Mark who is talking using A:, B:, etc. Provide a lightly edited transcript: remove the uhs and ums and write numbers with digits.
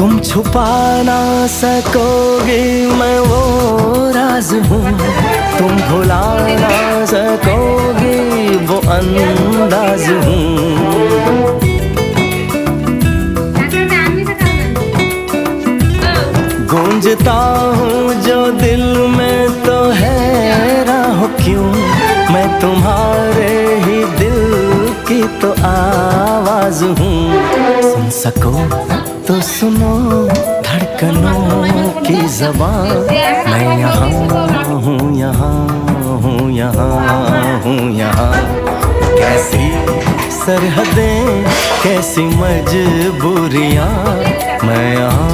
A: तुम छुपा ना सकोगे मैं वो राज हूँ, तुम भुला ना सकोगे वो अंदाज हूँ। गूंजता हूँ जो दिल में तो हैरान हो क्यों, मैं तुम्हारे ही दिल की तो आवाज हूँ। सुन सको तो सुनो धड़कनों की ज़बान, मैं यहाँ हूँ, यहाँ हूँ, यहाँ हूँ, यहाँ। कैसी सरहदें कैसी मजबूरियाँ, मैं यहाँ